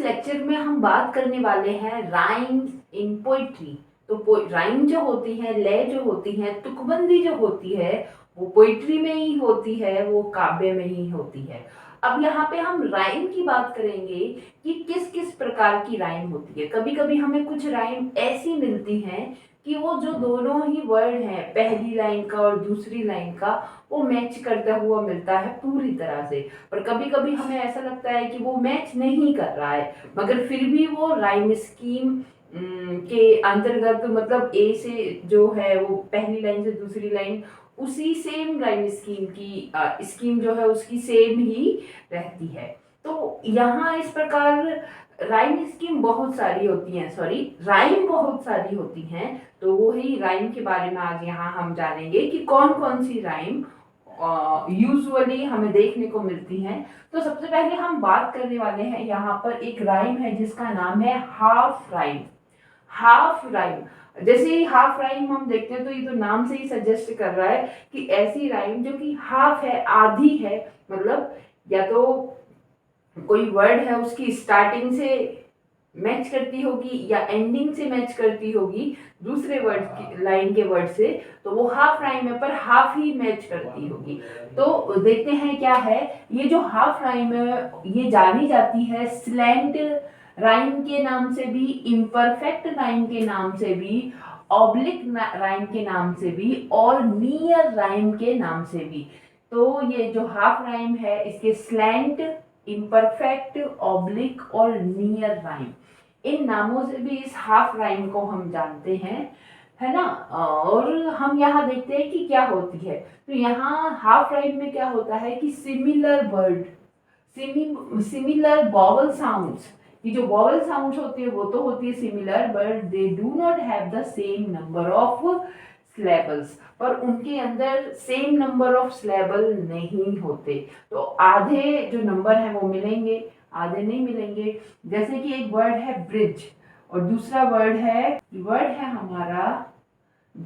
Lecture में हम बात करने वाले हैं राइम्स इन पोइट्री। तो राइम जो होती है, लय जो होती है, तुकबंदी जो होती है, वो पोइट्री में ही होती है, वो काव्य में ही होती है। अब यहाँ पे हम राइम की बात करेंगे कि किस किस प्रकार की राइम होती है। कभी कभी हमें कुछ राइम ऐसी मिलती हैं कि वो जो दोनों ही वर्ड हैं, पहली लाइन का और दूसरी लाइन का, वो मैच करता हुआ मिलता है पूरी तरह से। और कभी कभी हमें ऐसा लगता है कि वो मैच नहीं कर रहा है, मगर फिर भी वो राइम स्कीम के अंतर्गत, मतलब ए से जो है वो पहली लाइन से दूसरी लाइन उसी सेम राइम स्कीम की स्कीम जो है उसकी सेम ही रहती है। तो यहाँ इस प्रकार राइम स्कीम बहुत सारी होती हैं, सॉरी राइम बहुत सारी होती हैं। तो वो ही राइम के बारे में आज यहाँ हम जानेंगे कि कौन कौन सी राइम यूजुअली हमें देखने को मिलती हैं। तो सबसे पहले हम बात करने वाले हैं, यहाँ पर एक राइम है जिसका नाम है हाफ राइम। हाफ राइम, जैसे ही हाफ राइम हम देखते हैं तो ये तो नाम से ही सजेस्ट कर रहा है कि ऐसी राइम जो कि हाफ है, आधी है, मतलब या तो कोई वर्ड है उसकी स्टार्टिंग से मैच करती होगी या एंडिंग से मैच करती होगी दूसरे वर्ड की लाइन के वर्ड से, तो वो हाफ राइम है, पर हाफ ही मैच करती होगी। तो देखते हैं क्या है ये जो हाफ राइम है। ये जानी जाती है स्लैंट राइम के नाम से भी, इम्परफेक्ट राइम के नाम से भी, ऑब्लिक राइम के नाम से भी और नियर राइम के नाम से भी। तो ये जो हाफ राइम है इसके स्लैंट, इम्परफेक्ट, ऑब्लिक और नियर राइम, इन नामों से भी इस हाफ राइम को हम जानते हैं, है ना। और हम यहाँ देखते हैं कि क्या होती है। तो यहाँ हाफ राइम में क्या होता है कि similar word, similar vowel sounds, ये जो वॉवल साउंड्स होती है वो तो होती है similar, but they do not have the same number of syllables, पर उनके अंदर सेम नंबर ऑफ स्लैबल नहीं होते। तो आधे जो नंबर है वो मिलेंगे, आधे नहीं मिलेंगे। जैसे कि एक वर्ड है ब्रिज और दूसरा वर्ड है हमारा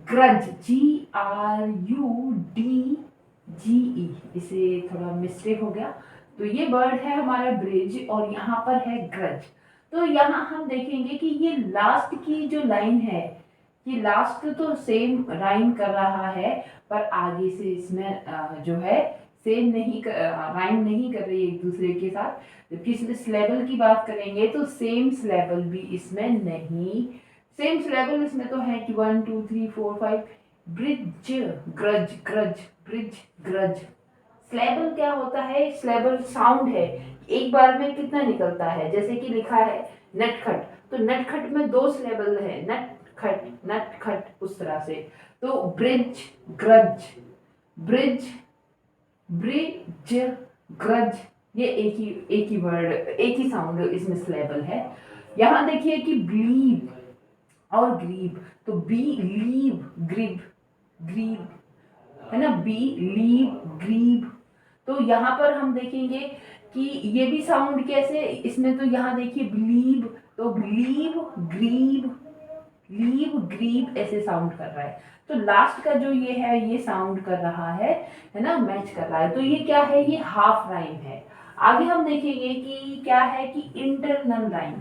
ग्रज, GRUDGE, इसे थोड़ा मिस्टेक हो गया। तो ये वर्ड है हमारा ब्रिज और यहाँ पर है ग्रज। तो यहाँ हम देखेंगे कि ये लास्ट की जो लाइन है, ये लास्ट तो सेम राइम कर रहा है, पर आगे से इसमें जो है सेम नहीं राइम नहीं कर रही एक दूसरे के साथ। जबकि इसमें स्लेबल की बात करेंगे तो सेम स्लेबल भी इसमें नहीं, सेम स्लेबल इसमें तो है कि 1 2 3 4 5, bridge grudge, grudge bridge grudge. Syllable क्या होता है? स्लेबल साउंड है, एक बार में कितना निकलता है। जैसे कि लिखा है नटखट, तो नटखट में 2 स्लेबल है, नटखट नटखट, उस तरह से। तो bridge grudge, bridge bridge grudge, ये एक ही वर्ड, एक ही साउंड इसमें स्लेबल है। यहाँ देखिए कि ब्लीव और ग्रीव, तो बी लीव ग्रीव, ग्रीव है ना, बी लीव ग्रीव। तो यहाँ पर हम देखेंगे कि ये भी साउंड कैसे, इसमें तो यहाँ देखिए बिलीव, तो बिलीव ग्रीव, लीव ग्रीव ऐसे साउंड कर रहा है। तो लास्ट का जो ये है ये साउंड कर रहा है ना, मैच कर रहा है। तो ये क्या है? ये हाफ राइम है। आगे हम देखेंगे कि क्या है कि इंटरनल राइम।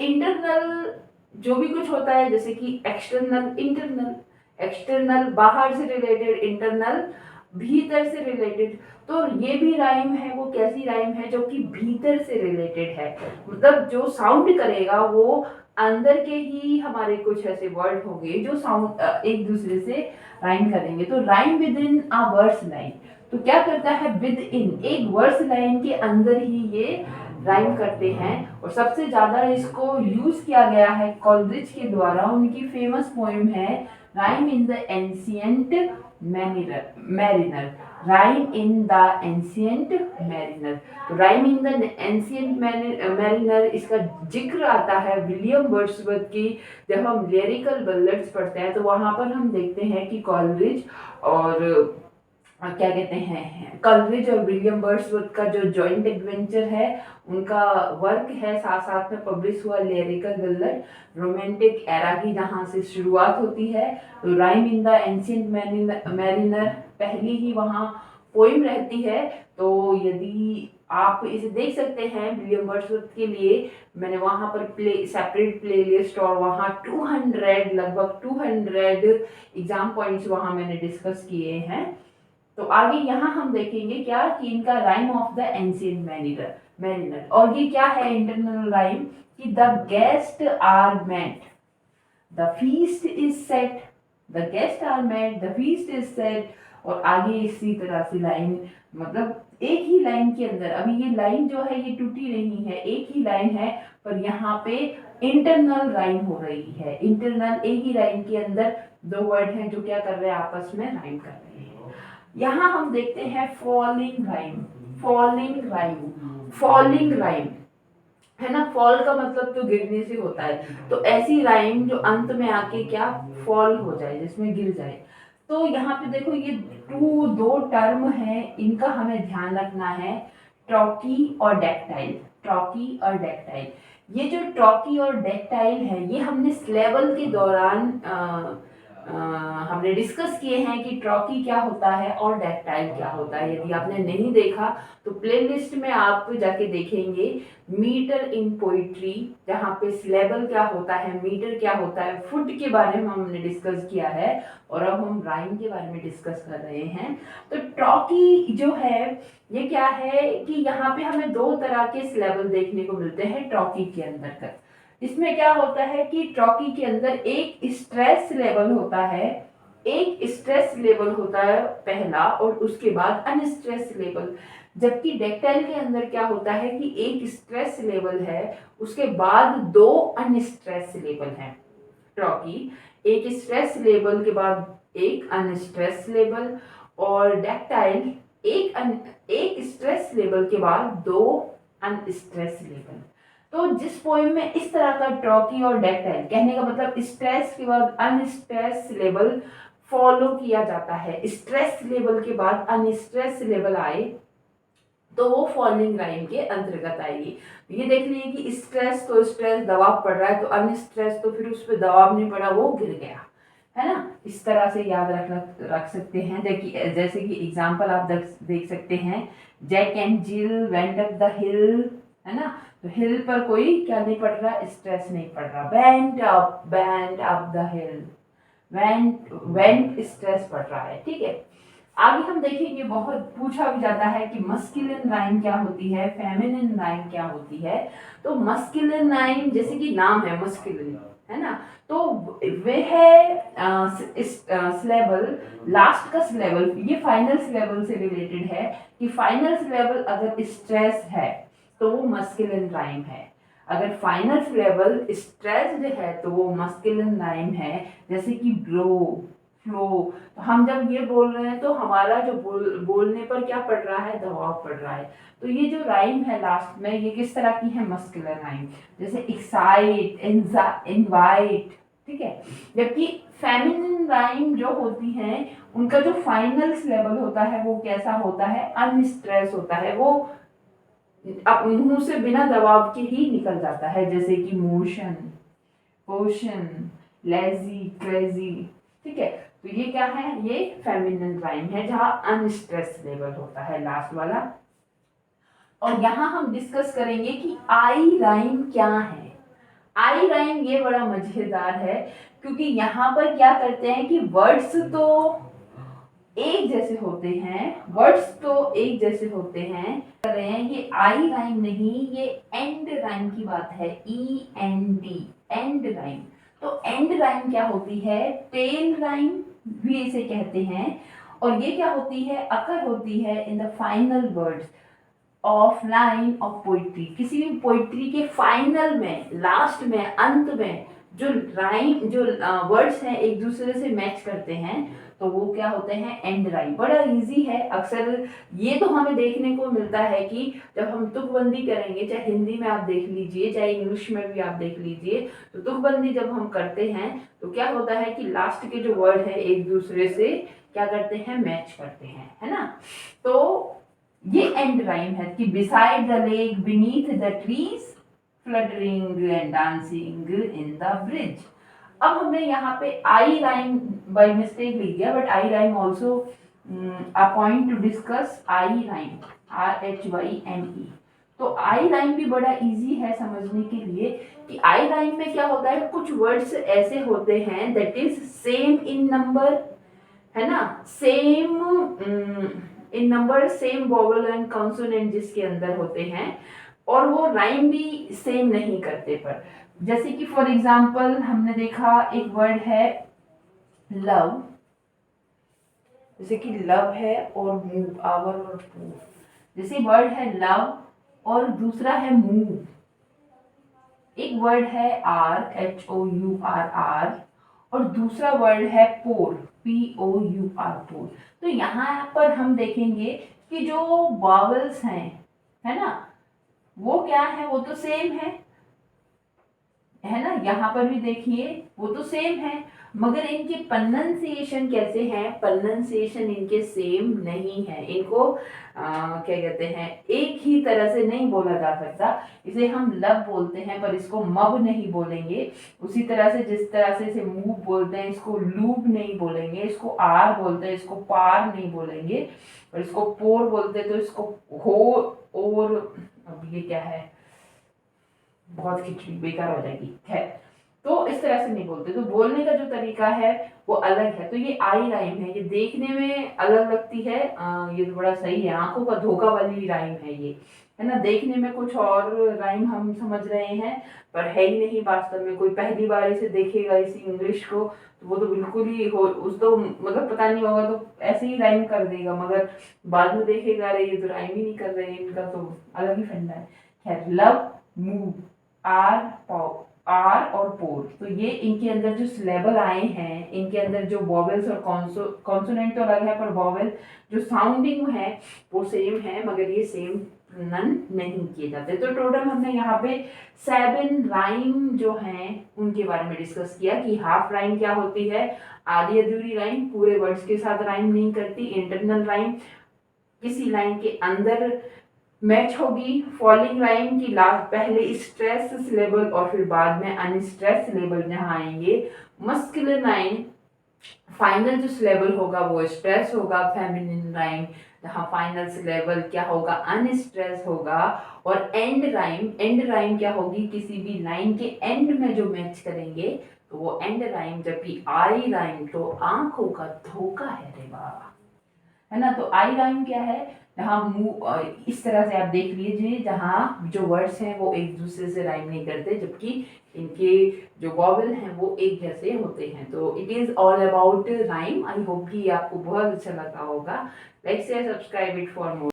इंटरनल जो भी कुछ होता है, जैसे कि एक्सटर्नल, इंटरनल, एक्सटर्नल बाहर से रिलेटेड, इंटरनल भीतर से रिलेटेड। तो ये भी राइम है, वो कैसी राइम है? जो कि भीतर से रिलेटेड है, मतलब जो साउंड करेगा वो अंदर के ही हमारे कुछ ऐसे वर्ड होंगे जो साउंड एक दूसरे से राइम करेंगे। तो rhyme within a verse line, तो क्या करता है? विद इन, एक वर्स लाइन के अंदर ही ये राइम करते हैं। और सबसे ज्यादा इसको यूज किया गया है कॉलरिज के द्वारा, उनकी फेमस पोएम है Rime in the Ancient Mariner, Rime in the Ancient Mariner. तो Rime in the Ancient Mariner, इसका जिक्र आता है विलियम वर्ड्सवर्थ की। जब हम लिरिकल बल्लेट्स पढ़ते हैं तो वहां पर हम देखते हैं कि कॉलरिज और क्या कहते हैं, कॉलरिज और विलियम वर्ड्सवर्थ का जो जॉइंट एडवेंचर है, उनका वर्क है, साथ साथ में पब्लिश हुआ लिरिकल बल्लेट, रोमांटिक एरा की जहाँ से शुरुआत होती है। तो Rime in the Ancient mariner पहली ही वहाँ पोइम रहती है। तो यदि आप इसे देख सकते हैं। विलियम वर्ड्सवर्थ के लिए मैंने वहां पर सेपरेट प्लेलिस्ट और वहां 200 लगभग 200 एग्जाम पॉइंट्स वहां मैंने डिस्कस किए हैं। तो आगे यहाँ हम देखेंगे क्या कि इनका Rime of the Ancient Mariner. और ये क्या है इंटरनल राइम कि the guest are met, the feast is set, the guest are met, the feast is set. और आगे इसी तरह से लाइन, मतलब एक ही लाइन के अंदर, अभी ये लाइन जो है ये टूटी नहीं है, एक ही लाइन है, पर यहाँ पे इंटरनल राइम हो रही है। इंटरनल एक ही लाइन के अंदर दो वर्ड हैं जो क्या कर रहे हैं, आपस में राइम कर रहे हैं। यहाँ हम देखते हैं falling rhyme, falling rhyme, falling rhyme है ना। फॉल का मतलब तो गिरने से होता है, तो ऐसी राइम जो अंत में आके क्या फॉल हो जाए, जिसमें गिर जाए। तो यहाँ पे देखो ये दो टर्म है, इनका हमें ध्यान रखना है, ट्रॉकी और डेक्टाइल, ट्रॉकी और डेक्टाइल। ये जो ट्रॉकी और डेक्टाइल है ये हमने सिलेबल के दौरान हमने डिस्कस किए हैं कि ट्रॉकी क्या होता है और डेक्टाइल क्या होता है। यदि आपने नहीं देखा तो प्लेलिस्ट में आप जाके देखेंगे, मीटर इन पोइट्री, जहाँ पे सिलेबल क्या होता है, मीटर क्या होता है, फुट के बारे में हमने डिस्कस किया है, और अब हम राइम के बारे में डिस्कस कर रहे हैं। तो ट्रॉकी जो है ये क्या है कि यहाँ पे हमें दो तरह के सिलेबल देखने को मिलते हैं ट्रॉकी के अंदर का। इसमें क्या होता है कि ट्रॉकी के अंदर एक स्ट्रेस लेवल होता है, एक स्ट्रेस लेवल होता है पहला, और उसके बाद अनस्ट्रेस लेवल। जबकि डेक्टाइल के अंदर क्या होता है कि एक स्ट्रेस लेवल है, उसके बाद दो अनस्ट्रेस लेवल हैं। ट्रॉकी एक स्ट्रेस लेवल के बाद एक अनस्ट्रेस लेवल, और डेक्टाइल एक स्ट्रेस लेवल के बाद दो अनस्ट्रेस लेवल। तो जिस पोएम में इस तरह का ट्रॉकी और डेक्टाइल, कहने का मतलब स्ट्रेस के बाद अनस्ट्रेस लेवल फॉलो किया जाता है, स्ट्रेस लेवल के बाद अनस्ट्रेस लेवल आए तो वो फॉलिंग राइम के अंतर्गत आएगी। ये देख लीजिए कि स्ट्रेस तो स्ट्रेस दबाव पड़ रहा है, तो अनस्ट्रेस तो फिर उस पर दबाव नहीं पड़ा, वो गिर गया, है ना। इस तरह से याद रख सकते हैं। जैसे कि एग्जाम्पल आप देख सकते हैं, Jack and Jill went up the hill, है ना। तो हिल पर कोई क्या नहीं पड़ रहा, स्ट्रेस नहीं पड़ रहा। Went up the hill, went stress पड़ रहा है, ठीक है। आगे हम देखेंगे, बहुत पूछा भी जाता है कि मस्कुलिन राइम क्या होती है, फेमिनिन राइम क्या होती है। तो मस्कुलिन राइम, जैसे कि नाम है मस्कुलिन, है ना, तो वे है सिलेबल, लास्ट का सिलेबल, ये फाइनल सिलेबल से रिलेटेड है कि फाइनल सिलेबल अगर स्ट्रेस है तो वो मस्कुलिन राइम है, अगर फाइनल सिलेबल स्ट्रेस्ड है तो वो मस्कुलिन राइम है। जैसे कि ब्लो, फ्लो, तो हम जब ये बोल रहे हैं तो हमारा जो बोलने पर क्या पड़ रहा है, दबाव पड़ रहा है। तो ये जो राइम है लास्ट में, ये किस तरह की है, मस्कुलर राइम, जैसे एक्साइट, इनवाइट, ठीक है। जबकि फेमिनिन राइम जो होती हैं उनका जो फाइनल सिलेबल होता है वो कैसा होता है, अनस्ट्रेस होता है, वो अब मुंह से बिना दबाव के ही निकल जाता है। जैसे कि मोशन, पोशन, लेजी, क्रेजी, ठीक है। तो ये क्या है, ये फेमिनिन राइम है जहां अनस्ट्रेस लेवल होता है लास्ट वाला। और यहाँ हम डिस्कस करेंगे कि आई राइम क्या है। आई राइम ये बड़ा मजेदार है, क्योंकि यहाँ पर क्या करते हैं कि वर्ड्स तो एक जैसे होते हैं, वर्ड्स तो एक जैसे होते हैं, कर रहे हैं ये आई राइम नहीं, ये एंड राइम की बात है, END, एंड राइम। तो एंड राइम क्या होती है, टेल राइम भी इसे कहते हैं। और ये क्या होती है, अकर होती है in the final words of line of poetry. किसी भी पोइट्री के फाइनल में, लास्ट में, अंत में जो राइम, जो वर्ड्स हैं एक दूसरे से मैच करते हैं, तो वो क्या होते हैं, एंड राइम। बड़ा इजी है, अक्सर ये तो हमें देखने को मिलता है कि जब हम तुकबंदी करेंगे, चाहे हिंदी में आप देख लीजिए, चाहे इंग्लिश में भी आप देख लीजिए, तो तुकबंदी जब हम करते हैं तो क्या होता है कि लास्ट के जो वर्ड है एक दूसरे से क्या करते हैं, मैच करते हैं, है ना। तो ये एंड राइम है कि beside the lake, beneath the trees, fluttering and dancing in the bridge. अब हमने यहाँ पे आई राइम बाय मिस्टेक लिख दिया, but I rhyme also a point two discuss. I rhyme, RHYME। तो आई राइम भी बड़ा इजी है समझने के लिए कि आई राइम में क्या होता है, कुछ वर्ड्स ऐसे होते हैं that is same in number, है ना, same in number, same vowel and consonant जिसके अंदर होते हैं, और वो राइम भी सेम नहीं करते। पर जैसे कि फॉर एग्जांपल हमने देखा एक वर्ड है लव, जैसे कि लव है और मूव, आवर और मूव, जैसे वर्ड है लव और दूसरा है मूव। एक वर्ड है RHOUR और दूसरा वर्ड है पोर, POUR, पोर। तो यहाँ पर हम देखेंगे कि जो वावल्स हैं, है ना, वो क्या है, वो तो सेम है ना, यहाँ पर भी देखिए वो तो सेम है, मगर इनके प्रोनंसिएशन कैसे हैं, प्रोनंसिएशन इनके सेम नहीं है। इनको क्या कहते हैं, एक ही तरह से नहीं बोला जा सकता। इसे हम लब बोलते हैं पर इसको मब नहीं बोलेंगे, उसी तरह से जिस तरह से इसे मूव बोलते हैं इसको लूप नहीं बोलेंगे, इसको आर बोलते हैं इसको पार नहीं बोलेंगे, और इसको पोर बोलते हैं तो इसको हो, और अब ये क्या है, बहुत खिचड़ी बेकार हो जाएगी, है, तो इस तरह से नहीं बोलते। तो बोलने का जो तरीका है वो अलग है। तो ये आई राइम है, ये देखने में अलग लगती है, ये तो बड़ा सही है, आंखों का धोखा वाली राइम है ये, है ना, देखने में कुछ और राइम हम समझ रहे हैं पर है ही नहीं वास्तव में। कोई पहली बार इसे देखेगा इसी इंग्लिश को तो वो तो बिल्कुल ही हो, उस तो मतलब पता नहीं होगा तो ऐसे ही राइम कर देगा, मगर बाद में देखेगा अरे ये तो राइम ही नहीं कर रहे हैं, इनका तो अलग ही फंडा है। खैर, लव, मूव, आर और पोर, तो ये इनके अंदर जो सिलेबल आए हैं, इनके अंदर जो वॉवेल्स और कॉन्सोनेंट तो अलग है पर वॉवेल जो साउंडिंग है वो सेम है, मगर ये सेम नन नहीं किए जाते। तो टोटल हमने यहाँ पे 7 राइम जो हैं उनके बारे में डिस्कस किया कि हाफ राइम क्या होती है, आधी अधूरी राइम, पूरे वर्ड्स के साथ राइम नहीं करती, इंटरनल राइम किसी लाइन के अंदर मैच होगी, फॉलिंग राइम की लास्ट पहले स्ट्रेस सिलेबल और फिर बाद में अनस्ट्रेस सिलेबल जहाँ आएंगे, मस्कुलिन राइम फाइनल जो सिलेबल होगा वो स्ट्रेस होगा, फेमिनिन राइम जहाँ फाइनल सिलेबल क्या होगा, अनस्ट्रेस होगा, और एंड राइम क्या होगी, किसी भी लाइन के एंड में जो मैच करेंगे तो वो एंड राइम, जबकि आई राइम तो आंखों का धोखा है रे वाह, है ना। तो आई राइम क्या है, जहाँ मुंह इस तरह से आप देख लीजिए जहाँ जो वर्ड्स हैं वो एक दूसरे से राइम नहीं करते, जबकि इनके जो वॉवेल हैं वो एक जैसे होते हैं। तो it is all about rhyme. I hope कि आपको बहुत अच्छा लगा होगा। Like share subscribe it for more.